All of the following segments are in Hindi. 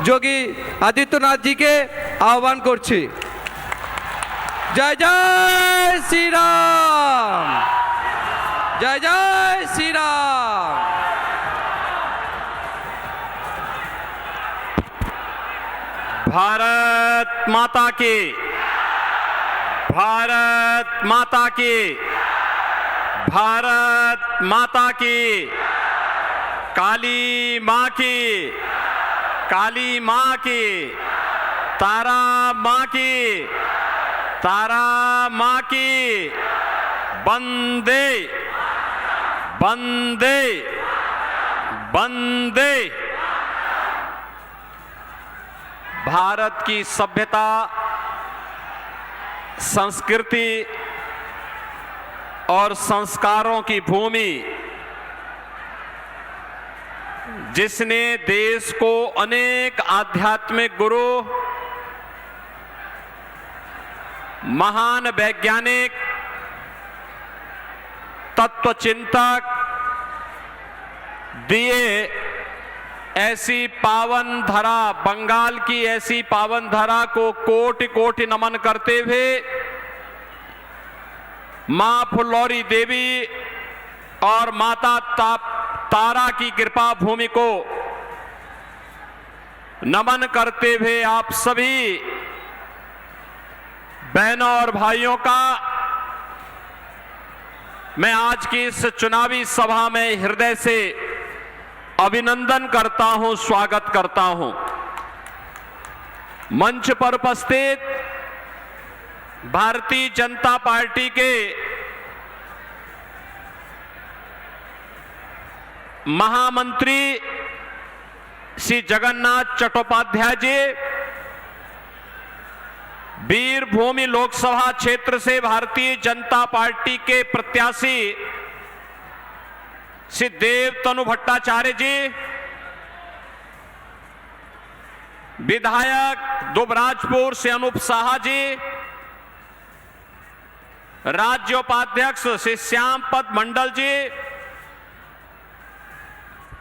যোগী আদিত্যনাথ জিকে আহ্বান করছি। জয় জয় শ্রীরাম, জয় জয় শ্রীরাম। भारत माता की, भारत माता की, भारत माता की, काली माँ की, काली माँ की, तारा माँ की, तारा माँ की, वंदे वंदे वंदे। भारत की सभ्यता, संस्कृति और संस्कारों की भूमि, जिसने देश को अनेक आध्यात्मिक गुरु, महान वैज्ञानिक, तत्वचिंतक दिए, ऐसी पावन धरा, बंगाल की ऐसी पावन धरा को कोटि कोटि नमन करते हुए मां फुल्लौरी देवी और माता तारा की कृपा भूमि को नमन करते हुए आप सभी बहनों और भाइयों का मैं आज की इस चुनावी सभा में हृदय से अभिनंदन करता हूं, स्वागत करता हूं। मंच पर उपस्थित भारतीय जनता पार्टी के महामंत्री श्री जगन्नाथ चट्टोपाध्याय जी, वीरभूमि लोकसभा क्षेत्र से भारतीय जनता पार्टी के प्रत्याशी श्री देवतनु भट्टाचार्य जी, विधायक दुबराजपुर से अनूप साहा जी, राज्य उपाध्यक्ष श्री श्यामपद मंडल जी,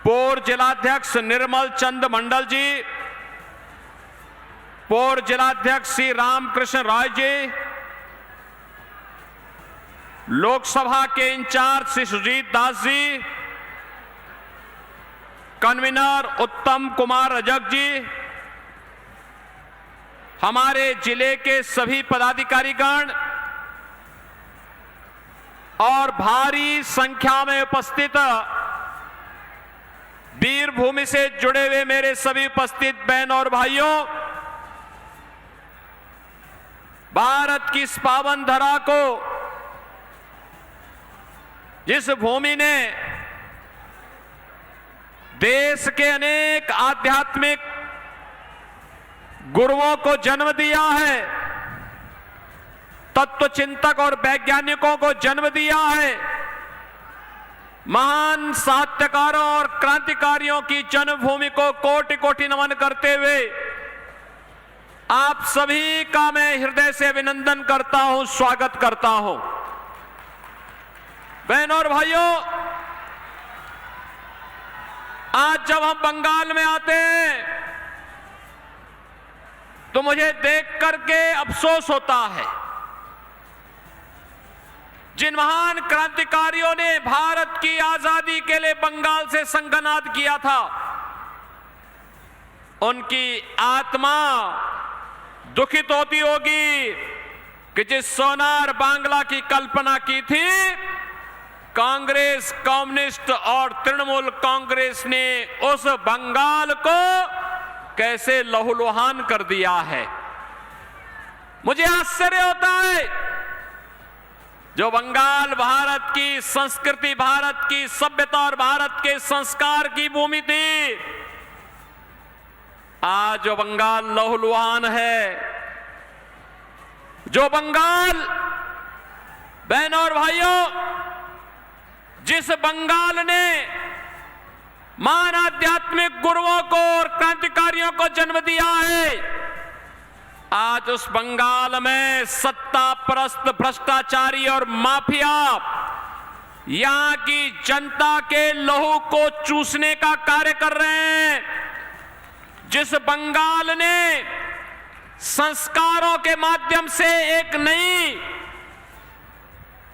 पूर्व जिलाध्यक्ष निर्मल चंद मंडल जी, पूर्व जिलाध्यक्ष श्री रामकृष्ण राय जी, लोकसभा के इंचार्ज श्री सुजीत दास जी, कन्वीनर उत्तम कुमार रजक जी, हमारे जिले के सभी पदाधिकारीगण और भारी संख्या में उपस्थित वीरभूमि से जुड़े हुए मेरे सभी उपस्थित बहन और भाइयों, भारत की इस पावन धरा को, जिस भूमि ने देश के अनेक आध्यात्मिक गुरुओं को जन्म दिया है, तत्वचिंतक और वैज्ञानिकों को जन्म दिया है, महान साहित्यकारों और क्रांतिकारियों की जन्मभूमि को कोटि कोटि नमन करते हुए आप सभी का मैं हृदय से अभिनंदन करता हूं, स्वागत करता हूं। बहनों और भाइयों, आज जब हम बंगाल में आते हैं तो मुझे देख करके अफसोस होता है, जिन महान क्रांतिकारियों ने भारत की आजादी के लिए बंगाल से संघनाद किया था, उनकी आत्मा दुखित होती होगी कि जिस सोनार बांग्ला की कल्पना की थी, कांग्रेस, कम्युनिस्ट और तृणमूल कांग्रेस ने उस बंगाल को कैसे लहूलुहान कर दिया है। मुझे आश्चर्य होता है, जो बंगाल भारत की संस्कृति, भारत की सभ्यता और भारत के संस्कार की भूमि थी, आज जो बंगाल लहूलुहान है, जो बंगाल, बहनों और भाइयों, जिस बंगाल ने महान आध्यात्मिक गुरुओं को और क्रांतिकारियों को जन्म दिया है, आज उस बंगाल में सत्ता परस्त भ्रष्टाचारी और माफिया यहां की जनता के लहू को चूसने का कार्य कर रहे हैं। जिस बंगाल ने संस्कारों के माध्यम से एक नई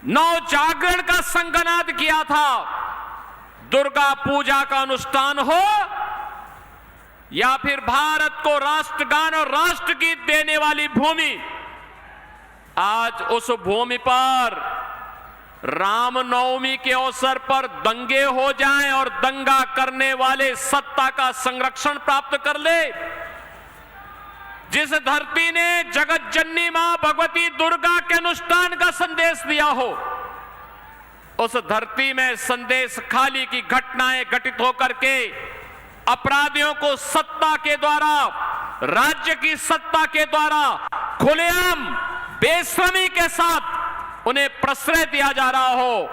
नवजागरण का संगनाद किया था, दुर्गा पूजा का अनुष्ठान हो या फिर भारत को राष्ट्रगान और राष्ट्रगीत देने वाली भूमि, आज उस भूमि पर रामनवमी के अवसर पर दंगे हो जाएं और दंगा करने वाले सत्ता का संरक्षण प्राप्त कर ले। जिस धरती ने जगत जननी मां भगवती दुर्गा के अनुष्ठान का संदेश दिया हो, उस धरती में संदेश खाली की घटनाएं घटित होकर के अपराधियों को सत्ता के द्वारा, राज्य की सत्ता के द्वारा खुलेआम बेशर्मी के साथ उन्हें प्रश्रय दिया जा रहा हो,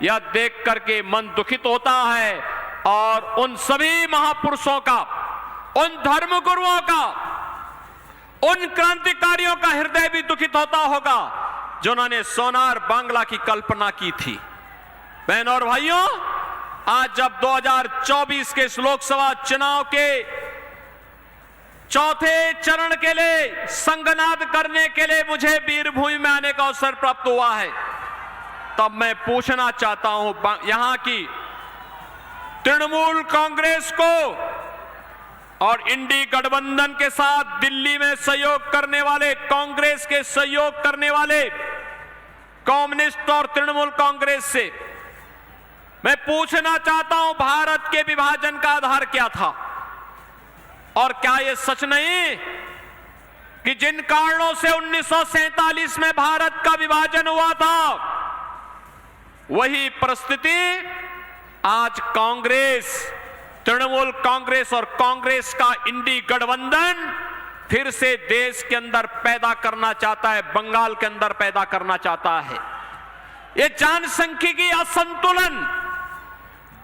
यह देख करके मन दुखित होता है। और उन सभी महापुरुषों का, उन धर्मगुरुओं का, उन क्रांतिकारियों का हृदय भी दुखित होता होगा जिन्होंने सोनार बांग्ला की कल्पना की थी। बहनों और भाइयों, आज जब 2024 के इस लोकसभा चुनाव के चौथे चरण के लिए संगनाद करने के लिए मुझे वीरभूमि में आने का अवसर प्राप्त हुआ है, तब मैं पूछना चाहता हूं यहां की तृणमूल कांग्रेस को और इंडी गठबंधन के साथ दिल्ली में सहयोग करने वाले, कांग्रेस के सहयोग करने वाले कम्युनिस्ट और तृणमूल कांग्रेस से मैं पूछना चाहता हूं, भारत के विभाजन का आधार क्या था? और क्या यह सच नहीं कि जिन कारणों से 1947 में भारत का विभाजन हुआ था, वही परिस्थिति आज कांग्रेस, तृणमूल कांग्रेस और कांग्रेस का इंडी गठबंधन फिर से देश के अंदर पैदा करना चाहता है, बंगाल के अंदर पैदा करना चाहता है। ये जनसंख्यिकी असंतुलन,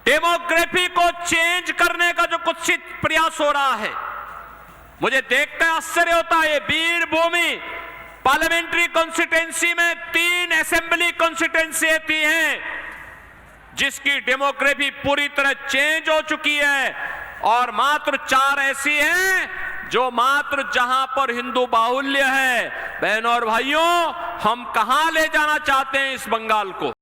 डेमोग्राफी को चेंज करने का जो कुत्सित प्रयास हो रहा है, मुझे देखकर आश्चर्य होता है। वीरभूमि पार्लियामेंट्री कॉन्स्टिट्यूंसी में 3 असेंबली कॉन्स्टिट्यूंसी आती हैं, जिसकी डेमोग्राफी पूरी तरह चेंज हो चुकी है, और मात्र 4 ऐसी हैं जो मात्र जहां पर हिंदू बाहुल्य है। बहनों और भाइयों, हम कहां ले जाना चाहते हैं इस बंगाल को?